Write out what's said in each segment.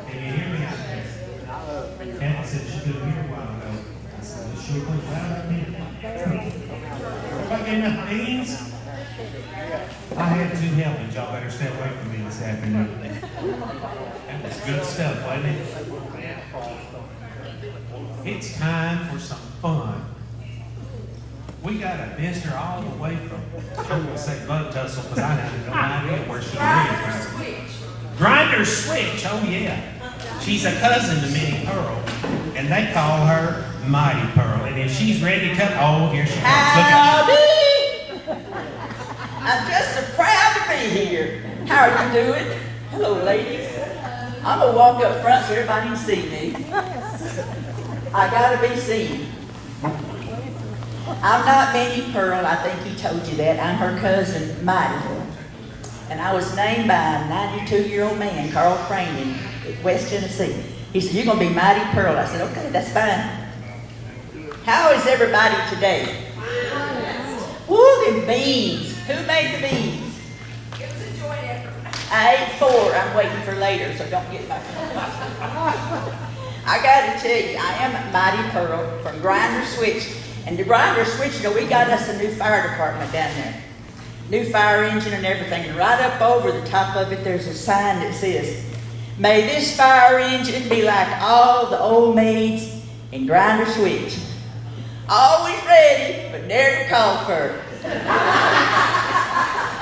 Can you hear me out there? Kathy said she couldn't hear a while ago. I said, well, sure was loud up here. Everybody get enough beans? I had two helpings. Y'all better stay away from me this afternoon. That was good stuff, wasn't it? It's time for some fun. We got a visitor all the way from, I'm going to say Bug Tussle because I have no idea where she lives. Grinder Switch, oh yeah. She's a cousin to Minnie Pearl, and they call her Mighty Pearl. And if she's ready to come, oh, here she comes. Look at her. I'm just so proud to be here. How are you doing? Hello, ladies. I'm going to walk up front so everybody can see me. I got to be seen. I'm not Minnie Pearl. I think he told you that. I'm her cousin, Mighty. And I was named by a 92-year-old man, Carl Crane, in West Tennessee. He said, you're going to be Mighty Pearl. I said, okay, that's fine. How is everybody today? Woo, them beans. Who made the beans? It was a joint effort. I ate 4. I'm waiting for later, so don't get my... I got to tell you, I am Mighty Pearl from Grinder Switch. And the Grinder Switch, you know, we got us a new fire department down there. New fire engine and everything. And right up over the top of it, there's a sign that says, may this fire engine be like all the old maids in Grinder Switch. Always ready, but never to call for it.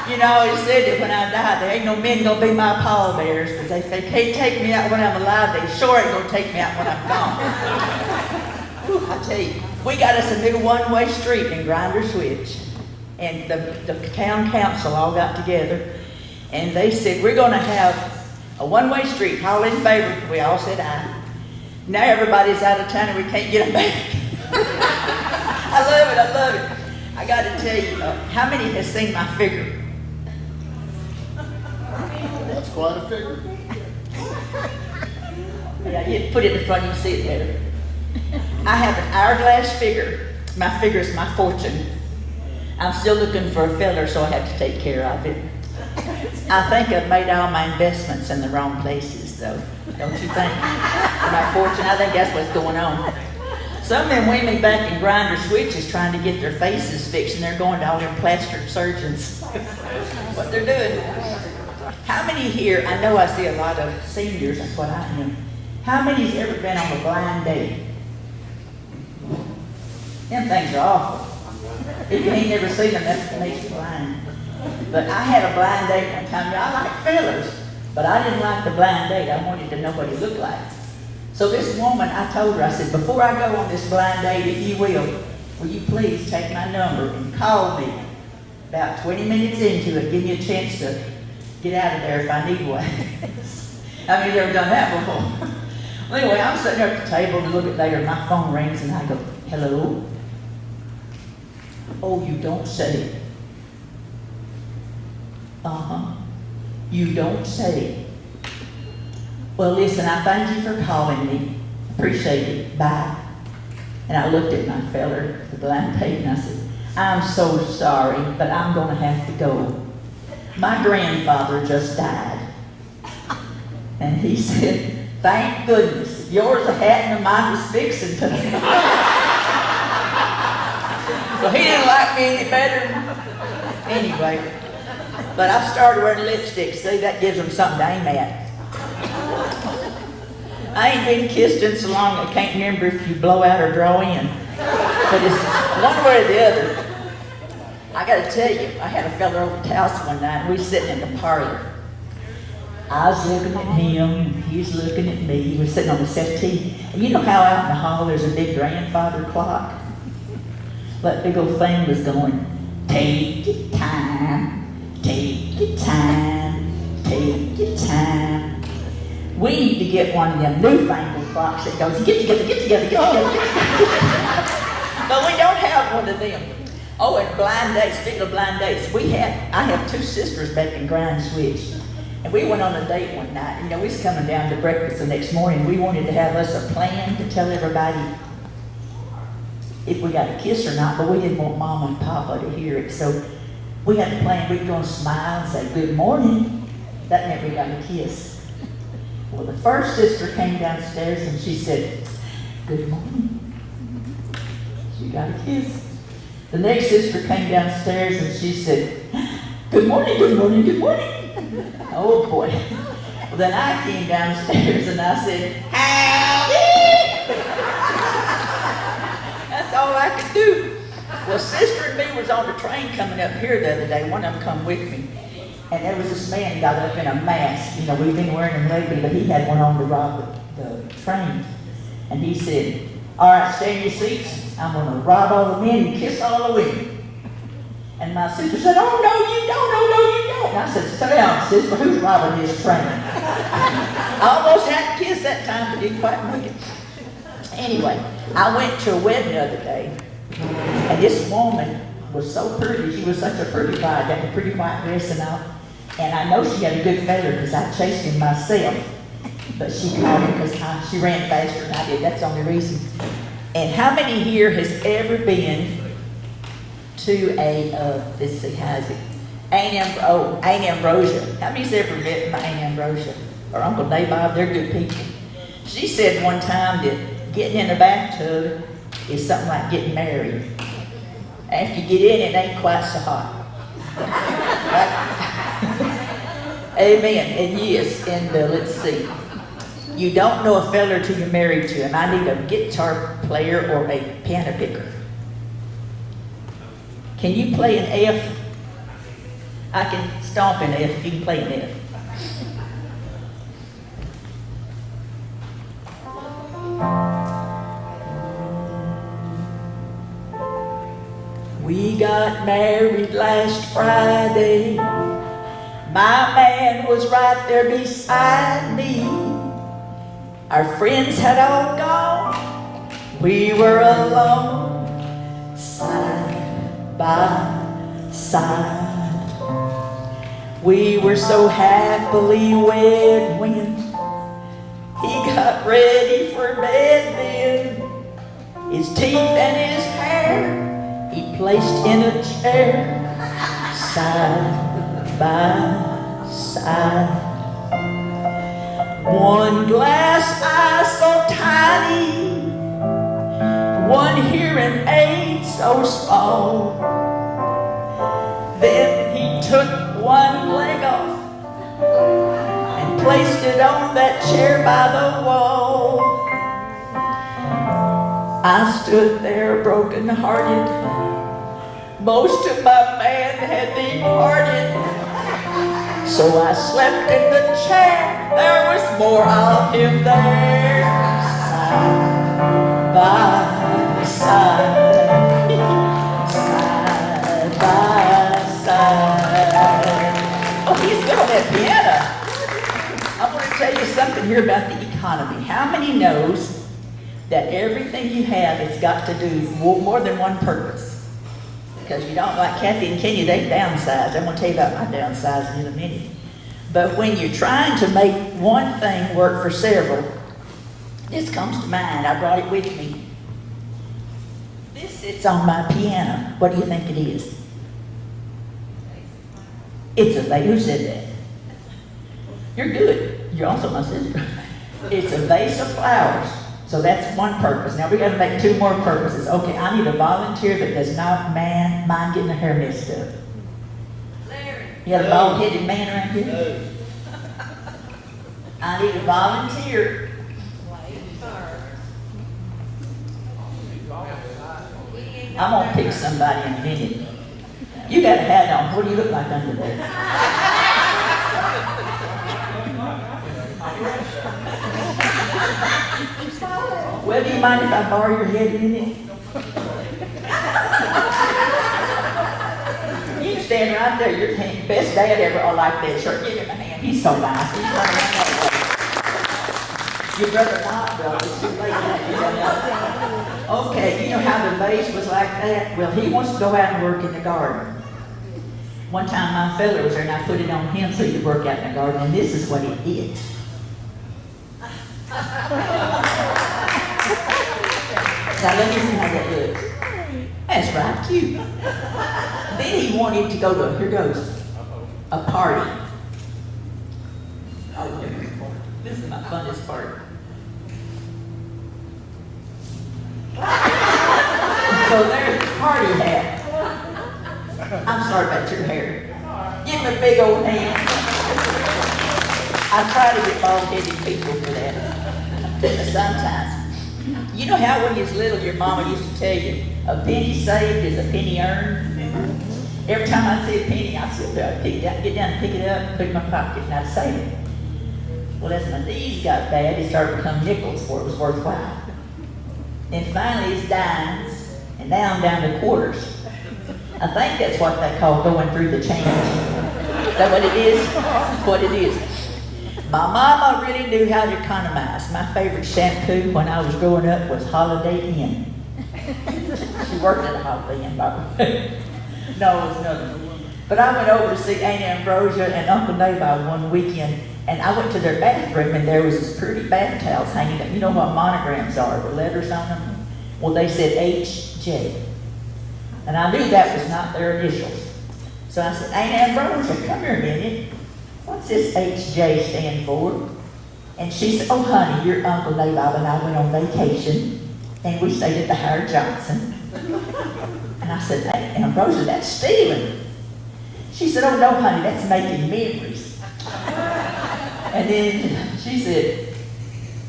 You know, he said that when I die, there ain't no men gonna be my pallbearers, because if they can't take me out when I'm alive, they sure ain't gonna take me out when I'm gone. Whew, I tell you, we got us a new one-way street in Grinder Switch. And the town council all got together, and they said, we're gonna have a one-way street, all in favor. We all said aye. Now everybody's out of town and we can't get them back. I love it, I love it. I got to tell you, how many has seen my figure? That's quite a figure. Yeah, you put it in front, you can see it better. I have an hourglass figure. My figure is my fortune. I'm still looking for a feller, so I have to take care of it. I think I've made all my investments in the wrong places, though. Don't you think? My fortune, I think that's what's going on. Some of them women back in Grinder Switch is trying to get their faces fixed, and they're going to all them plastic surgeons. What they're doing. How many here, I know I see a lot of seniors, that's what I am. How many's ever been on a blind date? Them things are awful. If you ain't never seen them, that makes you blind. But I had a blind date one time. I like fellas, but I didn't like the blind date. I wanted to know what he looked like. So this woman, I told her, I said, before I go on this blind date, if you will you please take my number and call me about 20 minutes into it, give me a chance to get out of there if I need one. I mean, you've never done that before. Well, anyway, I'm sitting there at the table and a little bit later, my phone rings and I go, hello? Oh, you don't say. Uh-huh. You don't say. Well, listen, I thank you for calling me. Appreciate it. Bye. And I looked at my feller, the blind date, and I said, I'm so sorry, but I'm going to have to go. My grandfather just died. And he said, thank goodness. Yours a hat and mine was fixing to. So he didn't like me any better. Anyway, but I've started wearing lipstick. See, that gives them something to aim at. I ain't been kissed in so long I can't remember if you blow out or draw in. But it's one way or the other. I gotta tell you, I had a fella over at the house one night and we were sitting in the parlor. I was looking at him, he was looking at me, we were sitting on the settee. And you know how out in the hall there's a big grandfather clock? That big old thing was going, take your time, take your time, take your time. We need to get one of them newfangled clocks that goes, get together, get together, get together, get together. But we don't have one of them. Oh, and blind dates, speaking of blind dates, I have 2 sisters back in Grinder Switch. And we went on a date one night. You know, we was coming down to breakfast the next morning. We wanted to have us a plan to tell everybody if we got a kiss or not, but we didn't want Mom and Papa to hear it. So we had to plan, we were going to smile and say, good morning. That meant we got a kiss. Well, the first sister came downstairs and she said, "Good morning." She got a kiss. The next sister came downstairs and she said, "Good morning, good morning, good morning." Oh boy. Well, then I came downstairs and I said, "Howdy!" That's all I could do. Well, sister and me was on the train coming up here the other day. One of them come with me. And there was this man got up in a mask. You know, we've been wearing them lately, but he had one on to rob the train. And he said, "All right, stay in your seats. I'm going to rob all the men and kiss all the women." And my sister said, "Oh, no, you don't. Oh, no, you don't." And I said, "Sit down, sister. Who's robbing this train?" I almost had to kiss that time, but didn't quite make it. Anyway, I went to a wedding the other day, and this woman was so pretty. She was such a pretty bride, got a pretty white dress and all. And I know she had a good feather because I chased him myself. But she called him because she ran faster than I did. That's the only reason. And how many here has ever been to a, let's see, how is it? Aunt Ambrosia. How many's ever met my Aunt Ambrosia? Or Uncle Nabob? They're good people. She said one time that getting in a bathtub is something like getting married. After you get in, it ain't quite so hot. Right? Amen. And yes, and let's see. You don't know a fella till you're married to him. I need a guitar player or a piano picker. Can you play an F? I can stomp an F if you can play an F. We got married last Friday. My man was right there beside me. Our friends had all gone. We were alone, side by side. We were so happily wed when he got ready for bed then. His teeth and his hair he placed in a chair, side by side. One glass eye so tiny, one hearing aid so small. Then he took one leg off and placed it on that chair by the wall. I stood there broken hearted. Most of my man had departed. So I slept in the chair. There was more of him there. Side by side, side by side. Oh, he's good on that piano. I want to tell you something here about the economy. How many knows that everything you have has got to do more than one purpose? Because you don't, like Kathy and Kenny, they downsized. I'm going to tell you about my downsizing in a minute. But when you're trying to make one thing work for several, this comes to mind. I brought it with me. This sits on my piano. What do you think it is? It's a vase. Who said that? You're good. You're also my sister. It's a vase of flowers. So that's one purpose. Now we got to make two more purposes. Okay, I need a volunteer that does not mind getting the hair messed up. Larry. You got a bald-headed man around here? I need a volunteer. I'm gonna pick somebody in a minute. You got a hat on. What do you look like under there? Well, do you mind if I borrow your head a minute? You can stand right there. Your best dad ever. I like that shirt. Give him a hand. He's so nice. He's running around that way. Your brother not, though. It's too late now. Okay, you know how the vase was like that? Well, he wants to go out and work in the garden. One time my fella was there and I put it on him so he could work out in the garden, and this is what he did. Now let me see how that looks. That's right, cute. Then he wanted to go to, here goes, a party. This is my funnest part. So there's the party hat. I'm sorry about your hair. Give me a big old hand. I try to get bald-headed people for that. Sometimes. You know how when you was little, your mama used to tell you, a penny saved is a penny earned? Every time I'd see a penny, I'd sit there, get down and pick it up, put it in my pocket, and I'd save it. Well, as my knees got bad, it started to become nickels before it was worthwhile. And finally, it's dimes, and now I'm down to quarters. I think that's what they call going through the change. Is that what it is? That's what it is. My mama really knew how to economize. My favorite shampoo when I was growing up was Holiday Inn. She worked at a Holiday Inn, by the way. No, it was nothing. But I went over to see Aunt Ambrosia and Uncle Nabob one weekend, and I went to their bathroom, and there was this pretty bath towels hanging up. You know what monograms are, the letters on them? Well, they said H.J. And I knew that was not their initials. So I said, Aunt Ambrosia, come here a minute. What's this H.J. stand for? And she said, oh, honey, your Uncle Nabob and I went on vacation, and we stayed at the Howard Johnson. And I said, Aunt Ambrosia, that's stealing. She said, oh, no, honey, that's making memories. And then she said,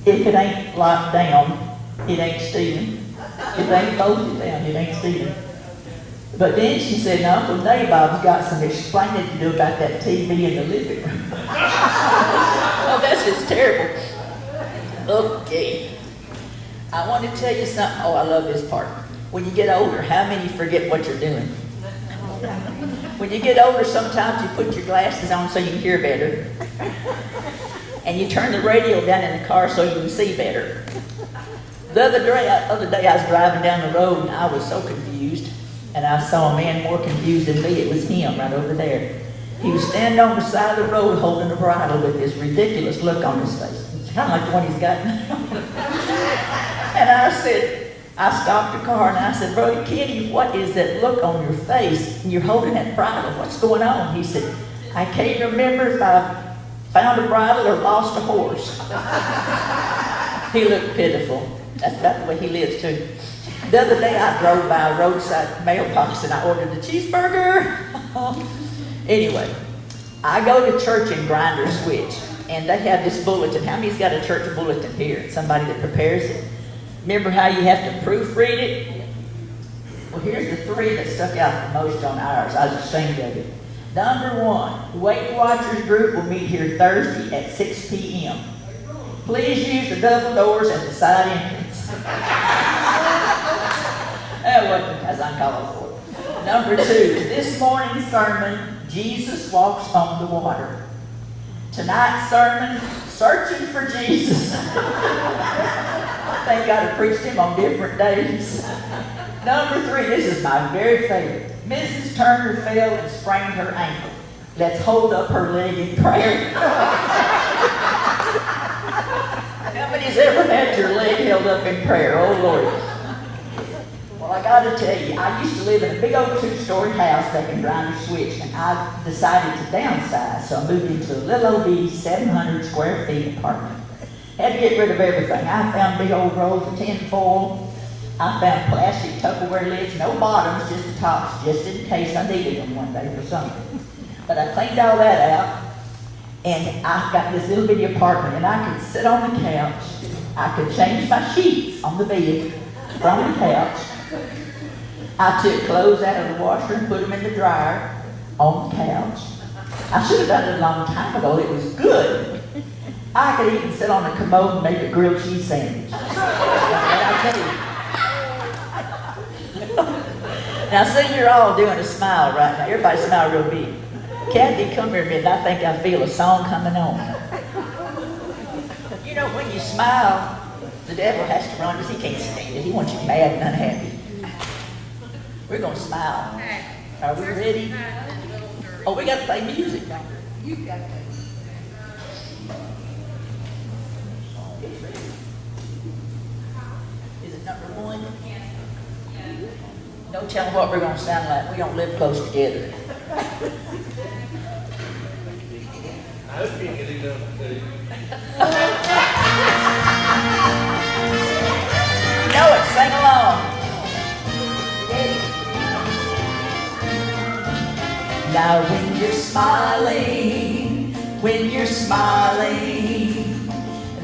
if it ain't locked down, it ain't stealing. If it ain't bolted down, it ain't stealing. But then she said, now, Uncle Nabob's got some explaining to do about that TV in the living room. Oh, that's just terrible. Okay. I want to tell you something. Oh, I love this part. When you get older, how many forget what you're doing? When you get older, sometimes you put your glasses on so you can hear better. And you turn the radio down in the car so you can see better. The other day I was driving down the road and I was so confused. And I saw a man more confused than me. It was him right over there. He was standing on the side of the road holding a bridle with this ridiculous look on his face. It's kind of like the one he's got now. And I stopped the car and I said, Brother Kenny, what is that look on your face? And you're holding that bridle. What's going on? He said, I can't remember if I found a bridle or lost a horse. He looked pitiful. That's about the way he lives too. The other day I drove by a roadside mailbox and I ordered a cheeseburger. Anyway, I go to church in Grinder Switch and they have this bulletin. How many's got a church bulletin here? Somebody that prepares it? Remember how you have to proofread it? Well, here's the three that stuck out the most on ours. I was ashamed of it. Number 1, Weight Watchers group will meet here Thursday at 6 p.m. Please use the double doors at the side entrance. That wasn't as uncalled for. Number 2, this morning's sermon, Jesus walks on the water. Tonight's sermon, searching for Jesus. I think God had preached him on different days. Number 3, this is my very favorite. Mrs. Turner fell and sprained her ankle. Let's hold up her leg in prayer. How many's ever had your leg held up in prayer? Oh, Lord. Well, I got to tell you, I used to live in a big old 2-story house back in Grinder Switch, and I decided to downsize, so I moved into a little old 700 square feet apartment. Had to get rid of everything. I found big old rolls of tin foil. I found plastic Tupperware lids, no bottoms, just the tops, just in case I needed them one day for something. But I cleaned all that out, and I got this little bitty apartment, and I could sit on the couch. I could change my sheets on the bed from the couch. I took clothes out of the washer and put them in the dryer on the couch. I should have done it a long time ago. It was good. I could even sit on a commode and make a grilled cheese sandwich. I tell you. Now, see, you're all doing a smile right now. Everybody smile real big. Kathy, come here a minute. I think I feel a song coming on. You know, when you smile, the devil has to run because he can't stand it. He wants you mad and unhappy. We're going to smile. Are we ready? Oh, we got to play music, don't we? You got that. Is it number 1? Don't tell them what we're going to sound like. We don't live close together. hope you get enough food. You know it, sing along. Now when you're smiling,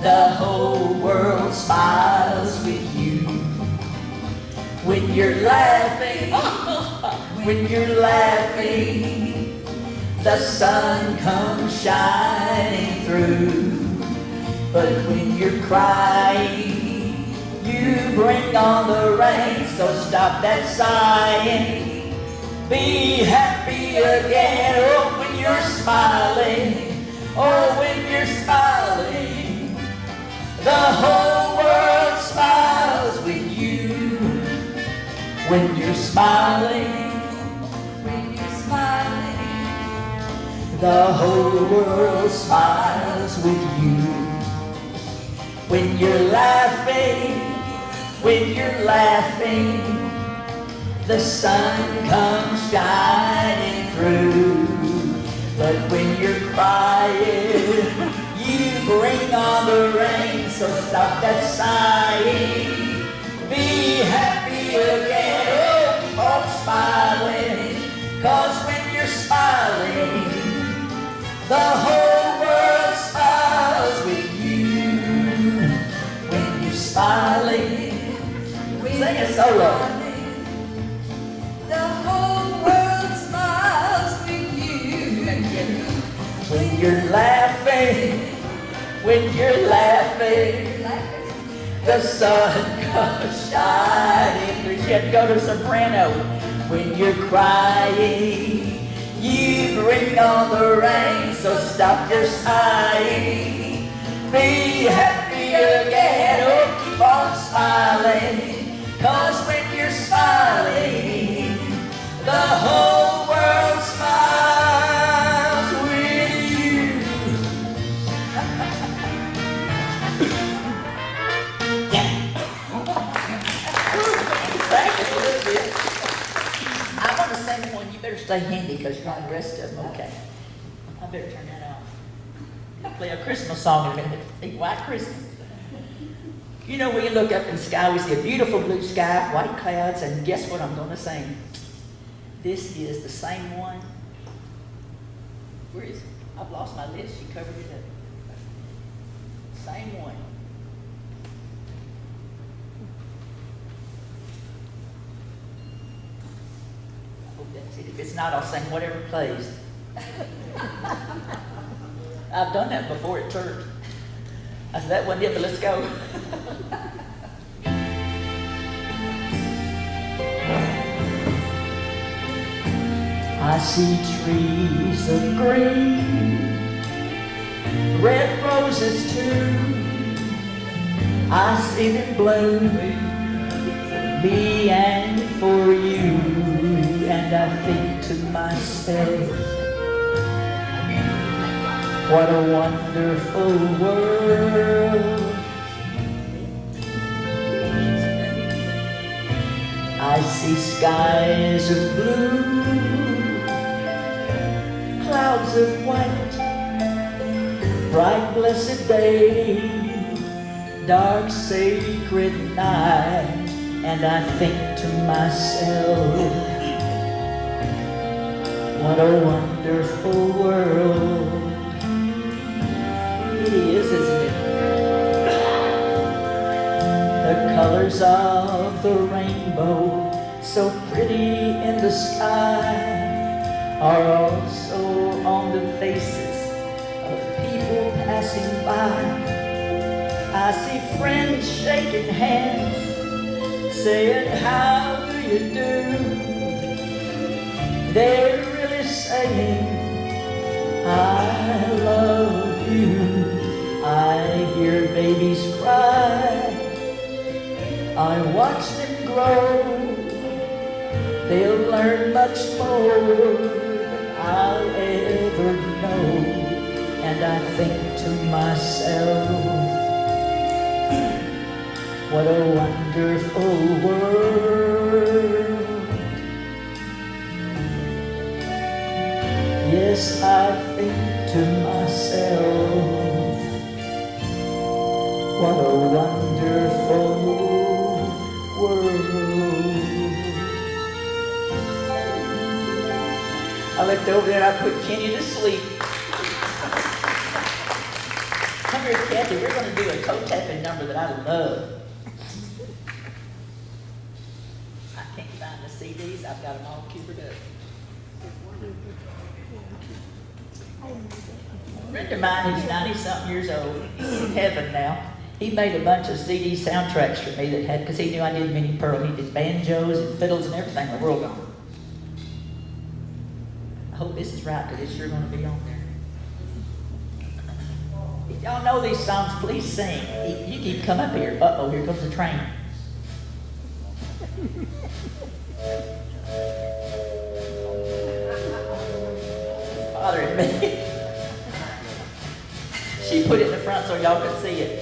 the whole world smiles with you. When you're laughing, the sun comes shining through. But when you're crying, you bring on the rain. So stop that sighing, be happy again. Oh, when you're smiling, the whole world smiles with you. When you're smiling, the whole world smiles with you. When you're laughing, the sun comes shining through. But when you're crying, you bring on the rain. So stop that sighing, be happy again. Oh, keep on smiling, 'cause when you're smiling, the whole world smiles with you. When you're smiling, sing a solo. The whole world smiles with you. When you're laughing, the sun comes shining through. You have to go to soprano. When you're crying, you bring on the rain. So stop your sighing, be happy again. Oh, keep on smiling, 'cause when you're smiling, the whole world smiles with you. Practice a little bit. I want to sing one. You better stay handy because you're on the rest of them. Okay. I better turn that off. I'll play a Christmas song in a minute. Think White Christmas. You know, when you look up in the sky, we see a beautiful blue sky, white clouds, and guess what I'm going to sing? This is the same one. Where is it? I've lost my list. She covered it up. Same one. I hope that's it. If it's not, I'll sing whatever plays. I've done that before at church. I said, that wasn't it, but let's go. I see trees of green, red roses too. I see them bloom for me and for you. And I think to myself, what a wonderful world. I see skies of blue, clouds of white, bright blessed day, dark sacred night. And I think to myself, what a wonderful world. It is, isn't it? The colors of the rainbow, so pretty in the sky, are also on the faces of people passing by. I see friends shaking hands, saying, how do you do? They're really saying, I love you. I hear babies cry, I watch them grow. They'll learn much more than I'll ever know. And I think to myself, what a wonderful world. Yes, I think to myself, myself, what a wonderful world. I looked over there and I put Kenny to sleep. Come here, Kathy, we're going to do a toe tapping number that I love. I can't find the CDs, I've got them all queued up. A friend of mine who's 90-something years old, he's in heaven now. He made a bunch of CD soundtracks for me that had, because he knew I did Minnie Pearl. He did banjos and fiddles and everything in the world on. I hope this is right, because it's sure going to be on there. If y'all know these songs, please sing. You can come up here. Uh-oh, here comes the train. It's bothering me. She put it in the front so y'all could see it.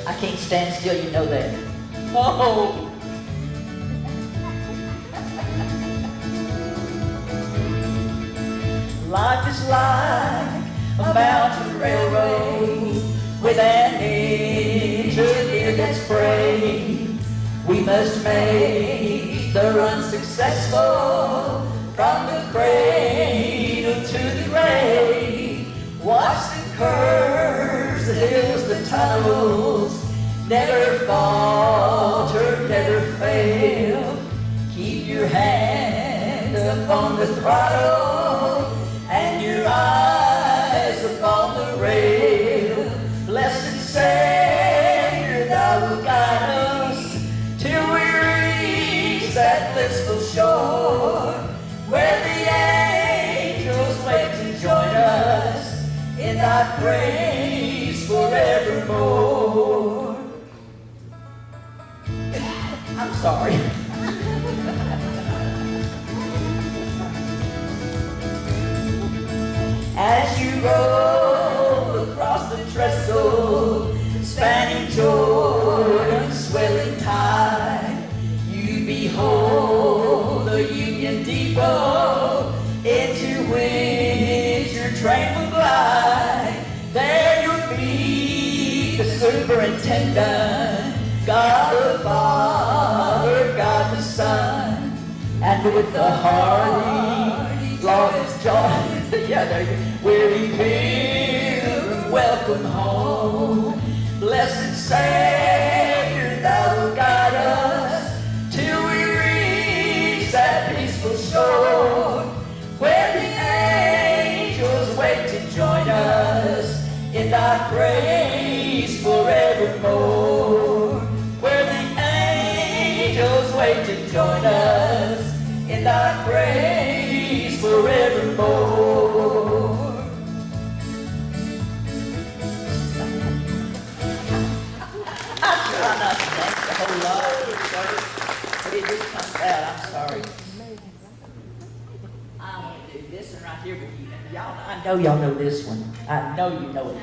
I can't stand still, you know that. Oh! Life is like a mountain railroad with an engineer that's brave. We must make the run successful from the cradle to the grave. Watch the curves, the hills, the tunnels, never falter, never fail. Keep your hand upon the throttle and your eyes upon the rail. Blessed Savior, thou wilt guide us till we reach that blissful shore, where the angels wait to join us in thy praise forevermore. I'm sorry. As you roll across the trestle, spanning Jordan's swelling tide, you behold the Union Depot, into which your train will glide. There you'll meet the superintendent, God the Father, God the Son, and with the hearty, glorious joy, yeah, there you go, weary pilgrim, welcome home. Blessed Savior, thou wilt guide us till we reach that peaceful shore, where the angels wait to join us in thy praise forevermore. Where the angels wait to join us in thy praise forevermore. I try not to dance a whole lot, but it just comes out. I'm sorry. I want to do this one right here with you. Y'all, I know y'all know this one. I know you know it.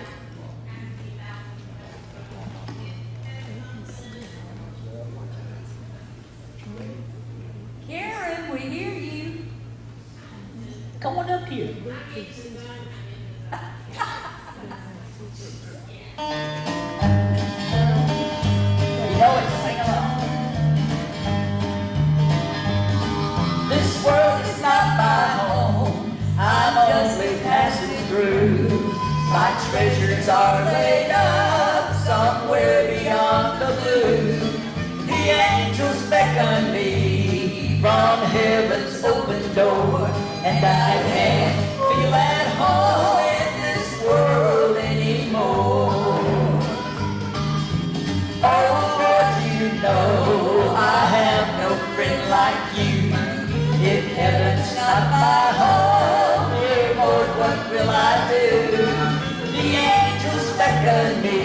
Karen, we hear you. Come on up here. You know it, sing along. This world is not my home, I'm only passing through. My treasures are laid up somewhere beyond the blue. The angels beckon me from heaven's open door, and I can't feel at home in this world anymore. Oh Lord, you know I have no friend like you. If heaven's not my home, dear Lord, what will I do? The angels beckon me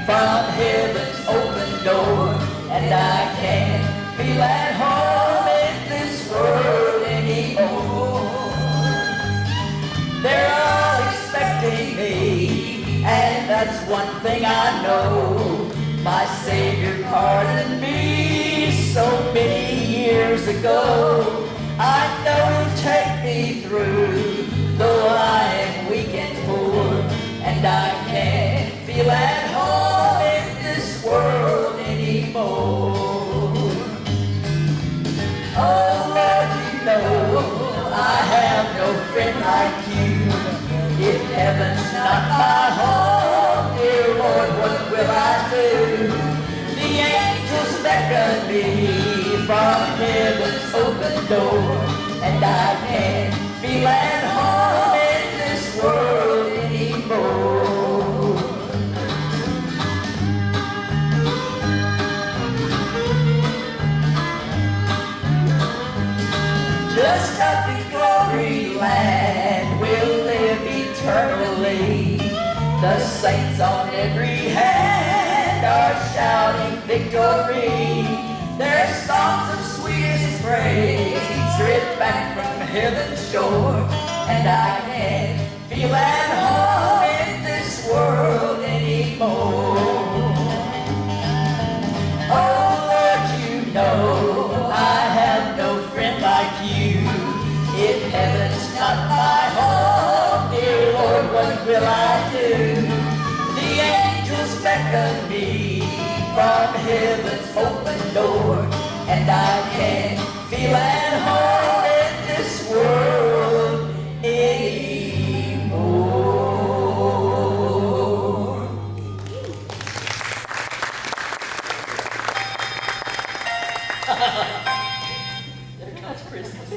from heaven's open door, and I can't feel at home in this world anymore. They're all expecting me, and that's one thing I know. My Savior pardoned me so many years ago. I know He'll take me through, though I am weak and poor, and I can't feel at home in this world anymore. Oh Lord, you know I have no friend like you. If heaven's not my home, dear Lord, what will I do? The angels beckon me from heaven's open door, and I can't feel at home in this world anymore. Just up in glory land we'll live eternally. The saints on every hand are shouting victory. Their songs of sweetest praise drift back from heaven's shore, and I can't feel at home in this world anymore. Oh Lord, you know I have no friend like you. If heaven's not my home, dear Lord, what will I do? The angels beckon me from heaven's open door, and I can't feel at home in this world anymore. There comes Christmas.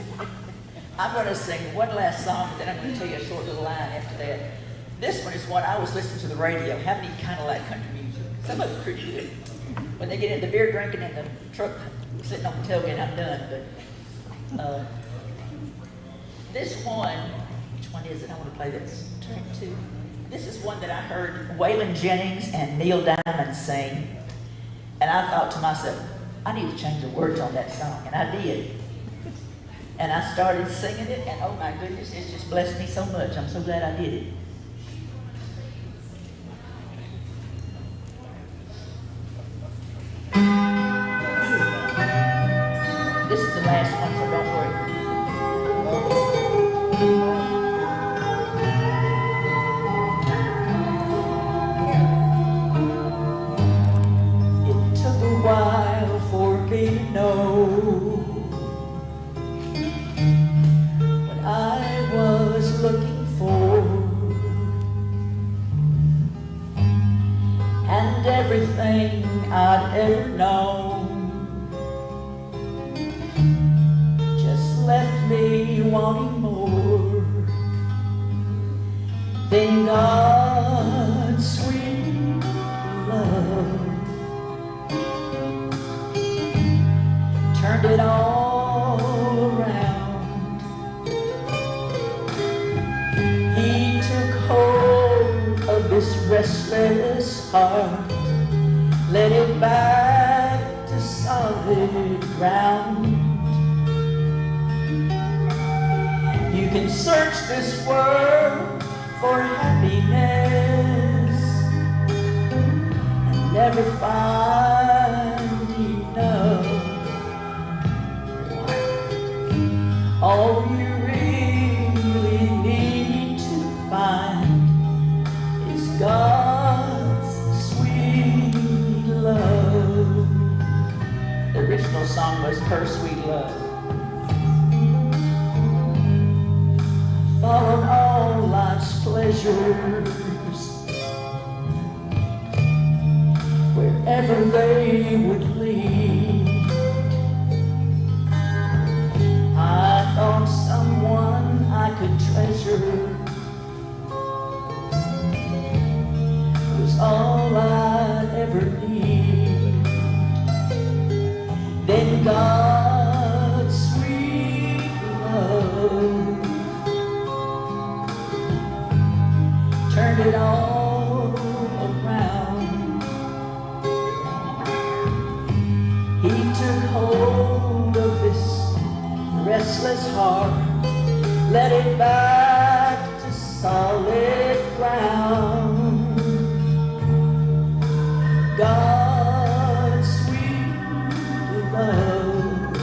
I'm going to sing one last song, and then I'm going to tell you a short little line after that. This one is one I was listening to the radio. How many kind of like country music? Some of it's pretty good. When they get into beer drinking in the truck, sitting on the tailgate, I'm done. But this one, which one is it? I want to play this track too. This is one that I heard Waylon Jennings and Neil Diamond sing, and I thought to myself, I need to change the words on that song, and I did. And I started singing it, and oh my goodness, it's just blessed me so much. I'm so glad I did it. This is the last one, so don't worry. It took a while for me to know what I was looking for, and everything I'd ever known left me wanting more. Then God's sweet love turned it all around. He took hold of this restless heart, led it back to solid ground. You can search this world for happiness and never find enough. All you really need to find is God's sweet love. The original song was Her Sweet Love. Followed all life's pleasures, wherever they would lead. I thought someone I could treasure was all I'd ever need. Then God's sweet love turned it all around. He took hold of this restless heart, led it back to solid ground. God's sweet love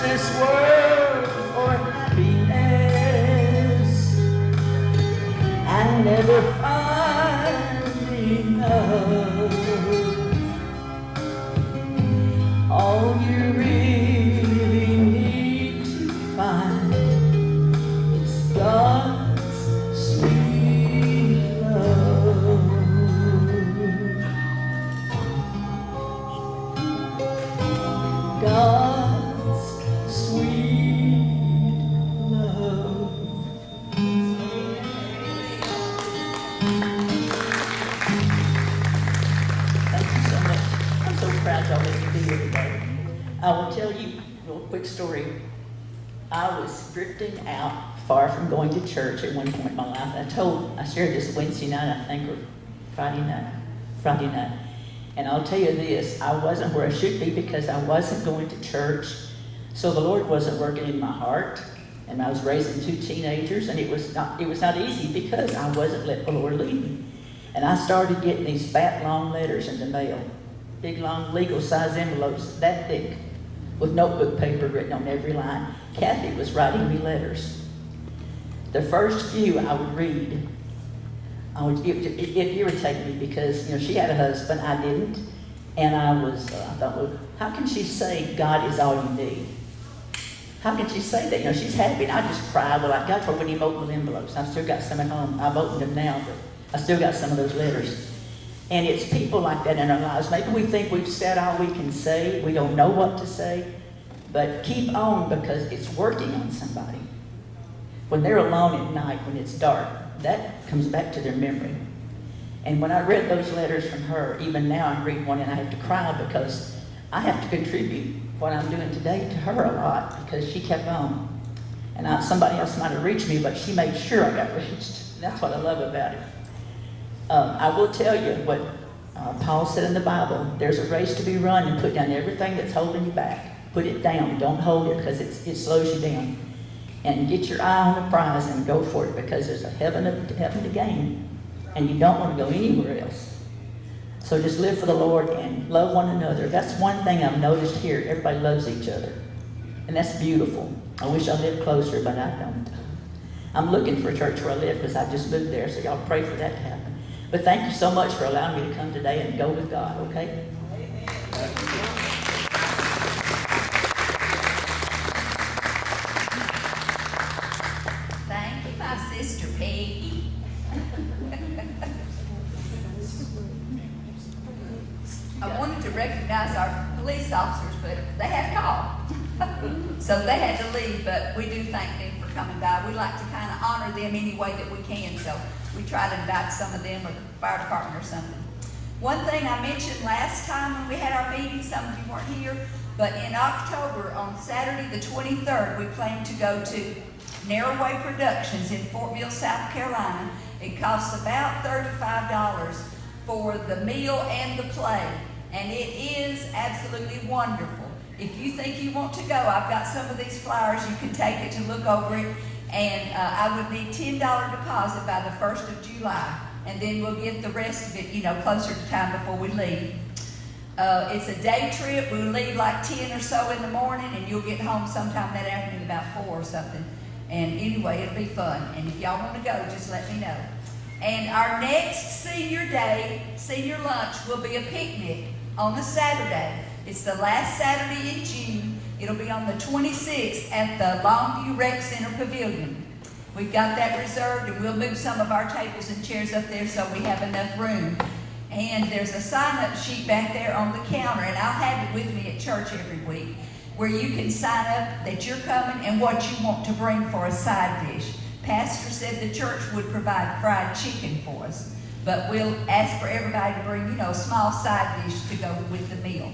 this world for happiness and never find enough. All you really need to find is God's sweet love. God's sweet love. Thank you so much. I'm so proud y'all let me be here today. I will tell you a real quick story. I was drifting out far from going to church at one point in my life. I shared this Wednesday night, I think, or Friday night. And I'll tell you this, I wasn't where I should be because I wasn't going to church. So the Lord wasn't working in my heart. And I was raising 2 teenagers, and it was not easy because I wasn't letting the Lord lead me. And I started getting these fat, long letters in the mail. Big, long, legal-size envelopes, that thick, with notebook paper written on every line. Kathy was writing me letters. The first few I would read, it irritated me because, she had a husband, I didn't. And I thought, well, how can she say God is all you need? How can she say that? She's happy, and I just cried. Well, God told me when he opened the envelopes. I've still got some at home. I've opened them now, but I still got some of those letters. And it's people like that in our lives. Maybe we think we've said all we can say. We don't know what to say. But keep on, because it's working on somebody. When they're alone at night, when it's dark, that comes back to their memory. And when I read those letters from her, even now I read one and I have to cry because I have to contribute what I'm doing today to her a lot because she kept on. And somebody else might have reached me, but she made sure I got reached. That's what I love about it. I will tell you what Paul said in the Bible. There's a race to be run, and put down everything that's holding you back. Put it down. Don't hold it because it slows you down. And get your eye on the prize and go for it because there's a heaven to gain. And you don't want to go anywhere else. So just live for the Lord and love one another. That's one thing I've noticed here. Everybody loves each other. And that's beautiful. I wish I lived closer, but I don't. I'm looking for a church where I live because I just moved there, so y'all pray for that to happen. But thank you so much for allowing me to come today and go with God, okay? Thank you, my sister Peggy. I wanted to recognize our police officers, but they had a call. So they had to leave, but we do thank them for coming by. We like to kind of honor them any way that we can, so we try to invite some of them or the fire department or something. One thing I mentioned last time when we had our meeting, some of you weren't here, but in October, on Saturday the 23rd, we plan to go to Narrowway Productions in Fort Mill, South Carolina. It costs about $35 for the meal and the play, and it is absolutely wonderful. If you think you want to go, I've got some of these flyers. You can take it to look over it. And I would need $10 deposit by the 1st of July. And then we'll get the rest of it, closer to time before we leave. It's a day trip. We'll leave like 10 or so in the morning, and you'll get home sometime that afternoon about 4 or something. And anyway, it'll be fun. And if y'all want to go, just let me know. And our next senior day, senior lunch, will be a picnic on a Saturday. It's the last Saturday in June. It'll be on the 26th at the Longview Rec Center Pavilion. We've got that reserved, and we'll move some of our tables and chairs up there so we have enough room. And there's a sign-up sheet back there on the counter, and I'll have it with me at church every week, where you can sign up that you're coming and what you want to bring for a side dish. Pastor said the church would provide fried chicken for us, but we'll ask for everybody to bring, a small side dish to go with the meal.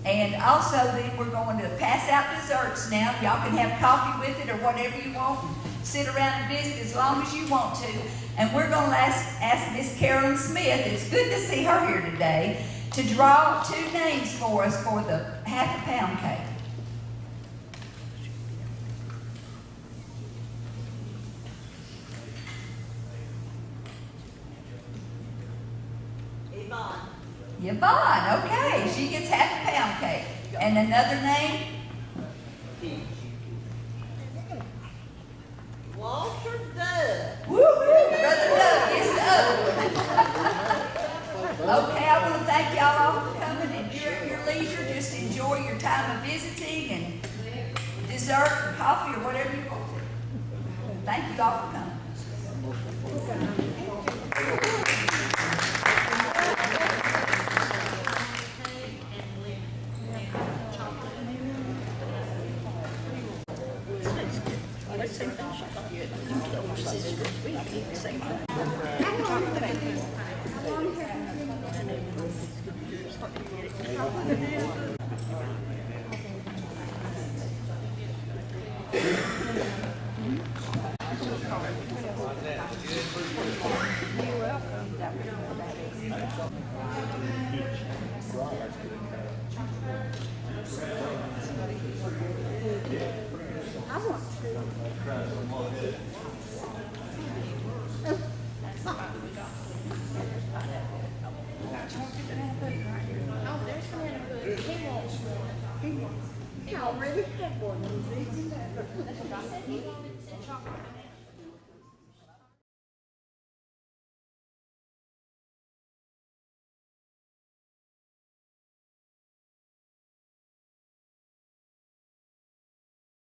And also then we're going to pass out desserts now. Y'all can have coffee with it or whatever you want. Sit around and visit as long as you want to. And we're going to ask Miss Carolyn Smith, it's good to see her here today, to draw 2 names for us for the half-a-pound cake. Yvonne, okay. She gets half-a-pound cake. And another name? Walter Dove. Woo-hoo, Brother Doug, yes, Doug. Okay, I want to thank y'all all for coming, and during your leisure, just enjoy your time of visiting and dessert and coffee or whatever you want. Thank you all for coming. Oh, there's some good. He wants one. He already had one. He said he wanted to chocolate.